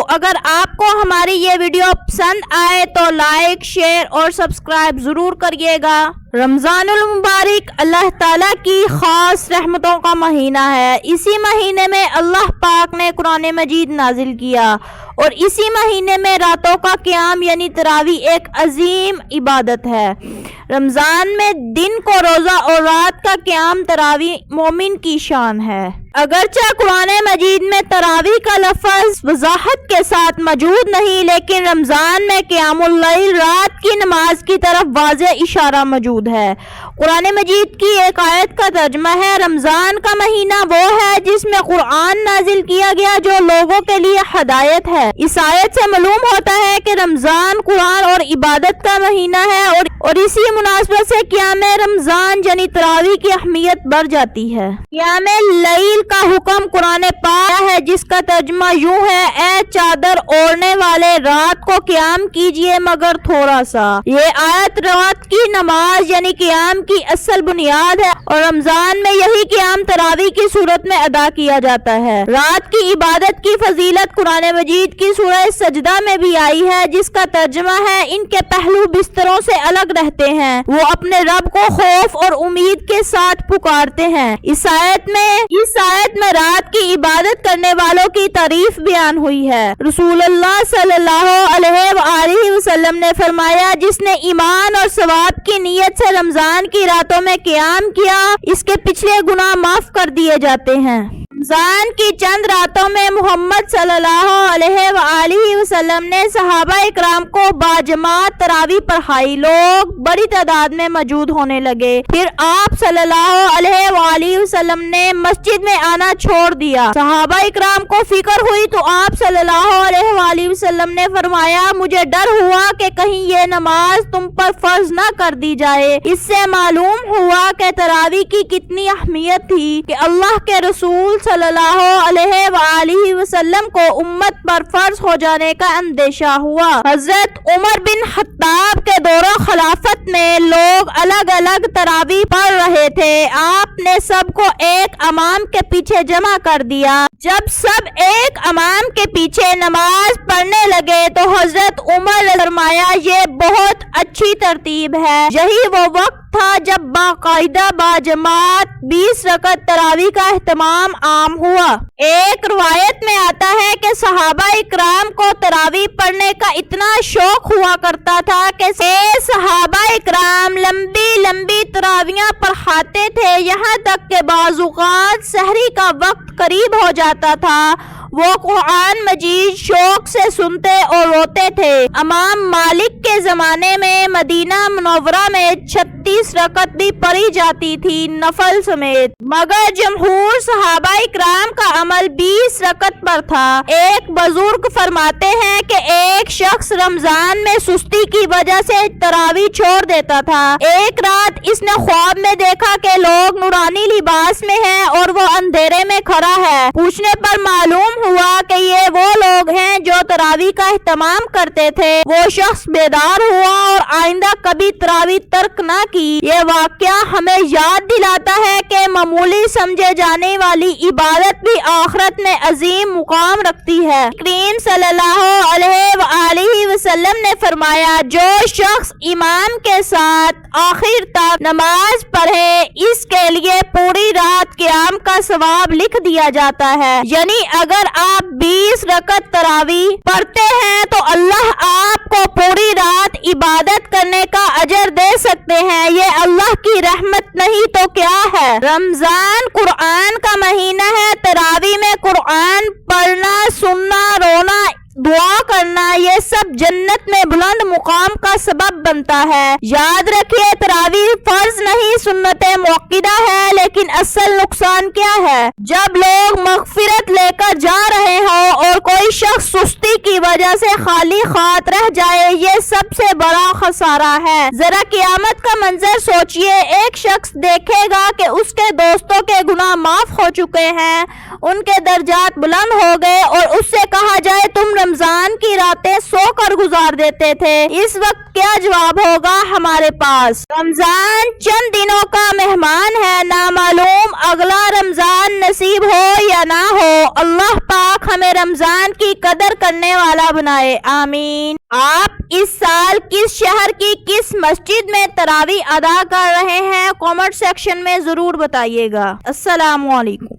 اگر آپ کو ہماری یہ ویڈیو پسند آئے تو لائک، شیئر اور سبسکرائب ضرور کریے گا۔ رمضان المبارک اللہ تعالیٰ کی خاص رحمتوں کا مہینہ ہے۔ اسی مہینے میں اللہ پاک نے قرآن مجید نازل کیا اور اسی مہینے میں راتوں کا قیام یعنی تراویح ایک عظیم عبادت ہے۔ رمضان میں دن کو روزہ اور رات کا قیام تراویح مومن کی شان ہے۔ اگرچہ قرآن مجید میں تراویح کا لفظ وضاحت کے ساتھ موجود نہیں، لیکن رمضان میں قیام اللیل رات کی نماز کی طرف واضح اشارہ موجود ہے۔ قرآن مجید کی ایک آیت کا ترجمہ ہے، رمضان کا مہینہ وہ ہے جس میں قرآن نازل کیا گیا جو لوگوں کے لیے ہدایت ہے۔ اس آیت سے معلوم ہوتا ہے کہ رمضان قرآن اور عبادت کا مہینہ ہے اور اسی مناسبت سے قیام رمضان یعنی تراویح کی اہمیت بڑھ جاتی ہے۔ قیام اللیل کا حکم قرآن پاک ہے جس کا ترجمہ یوں ہے، اے چادر اوڑھنے والے رات کو قیام کیجئے مگر تھوڑا سا۔ یہ آیت رات کی نماز یعنی قیام کی اصل بنیاد ہے اور رمضان میں یہی قیام تراویح کی صورت میں ادا کیا جاتا ہے۔ رات کی عبادت کی فضیلت قرآن مجید کی سورہ سجدہ میں بھی آئی ہے جس کا ترجمہ ہے، ان کے پہلو بستروں سے الگ رہتے ہیں، وہ اپنے رب کو خوف اور امید کے ساتھ پکارتے ہیں۔ اس آیت میں رات کی عبادت کرنے والوں کی تعریف بیان ہوئی ہے۔ رسول اللہ صلی اللہ علیہ وآلہ وسلم نے فرمایا، جس نے ایمان اور ثواب کی نیت سے رمضان کی راتوں میں قیام کیا اس کے پچھلے گناہ معاف کر دیے جاتے ہیں۔ رمضان کی چند راتوں میں محمد صلی اللہ علیہ وآلہ وسلم نے صحابہ اکرام کو باجماعت تراویح پڑھائی، لوگ بڑی تعداد میں موجود ہونے لگے۔ پھر آپ صلی اللہ علیہ وآلہ وسلم نے مسجد میں آنا چھوڑ دیا۔ صحابہ اکرام کو فکر ہوئی تو آپ صلی اللہ علیہ وآلہ وسلم نے فرمایا، مجھے ڈر ہوا کہ کہیں یہ نماز تم پر فرض نہ کر دی جائے۔ اس سے معلوم ہوا کہ تراویح کی کتنی اہمیت تھی کہ اللہ کے رسول صلی اللہ علیہ وآلہ وسلم کو امت پر فرض ہو جانے کا اندیشہ ہوا۔ حضرت عمر بن خطاب کے دور خلافت میں لوگ الگ الگ تراویح پڑھ رہے تھے۔ آپ نے سب کو ایک امام کے پیچھے جمع کر دیا۔ جب سب ایک امام کے پیچھے نماز پڑھنے لگے تو حضرت عمر نے فرمایا، یہ بہت اچھی ترتیب ہے۔ یہی وہ وقت تھا جب باقاعدہ باجماعت 20 رکعت تراویح کا اہتمام عام ہوا۔ ایک روایت میں آتا ہے کہ صحابہ اکرام کو تراویح پڑھنے کا اتنا شوق ہوا کرتا تھا کہ صحابہ اکرام لمبی لمبی تراویحاں پڑھاتے تھے، یہاں تک کہ بعض اوقات سحری کا وقت قریب ہو جاتا تھا، وہ قرآن مجید شوق سے سنتے اور روتے تھے۔ امام مالک کے زمانے میں مدینہ منورہ میں 36 رکعت بھی پڑھی جاتی تھی نفل سمیت، مگر جمہور صحابہ اکرام کا عمل 20 رکعت پر تھا۔ ایک بزرگ فرماتے ہیں کہ ایک شخص رمضان میں سستی کی وجہ سے تراویح چھوڑ دیتا تھا۔ ایک رات اس نے خواب میں دیکھا کہ لوگ نورانی لباس میں ہیں اور وہ اندھیرے میں کھڑا ہے۔ پوچھنے پر معلوم ہوا کہ یہ وہ لوگ ہیں جو تراویح کا اہتمام کرتے تھے۔ وہ شخص بیدار ہوا اور آئندہ کبھی تراویح ترک نہ کی۔ یہ واقعہ ہمیں یاد دلاتا ہے کہ معمولی سمجھے جانے والی عبادت بھی آخرت میں عظیم مقام رکھتی ہے۔ کریم صلی اللہ علیہ وآلہ وسلم نے فرمایا، جو شخص امام کے ساتھ آخر تک نماز پڑھے اس کے لیے پوری رات قیام کا ثواب لکھ دیا جاتا ہے۔ یعنی اگر آپ 20 رکعت تراویح پڑھتے ہیں تو اللہ آپ کو پوری رات عبادت کرنے کا اجر دے سکتے ہیں۔ یہ اللہ کی رحمت نہیں تو کیا ہے؟ رمضان قرآن کا مہینہ ہے۔ تراویح میں قرآن پڑھنا، سننا، رونا، دعا کرنا، یہ سب جنت میں بلند مقام کا سبب بنتا ہے۔ یاد رکھیے، تراویح فرض نہیں، سنت موقدہ ہے، لیکن اصل نقصان کیا ہے؟ جب لوگ مغفرت لے کر جا رہے ہوں اور کوئی شخص سستی کی وجہ سے خالی ہاتھ رہ جائے، یہ سب سے بڑا خسارہ ہے۔ ذرا قیامت کا منظر سوچئے، ایک شخص دیکھے گا کہ اس کے دوستوں کے گناہ معاف ہو چکے ہیں، ان کے درجات بلند ہو گئے، اور اس سے کہا جائے تم رمضان کی راتیں سو کر گزار دیتے تھے، اس وقت کیا جواب ہوگا ہمارے پاس؟ رمضان چند دنوں کا مہمان ہے، نامعلوم اگلا رمضان نصیب ہو یا نہ ہو۔ اللہ پاک ہمیں رمضان کی قدر کرنے والا بنائے، آمین۔ آپ اس سال کس شہر کی کس مسجد میں تراویح ادا کر رہے ہیں؟ کامنٹ سیکشن میں ضرور بتائیے گا۔ السلام علیکم۔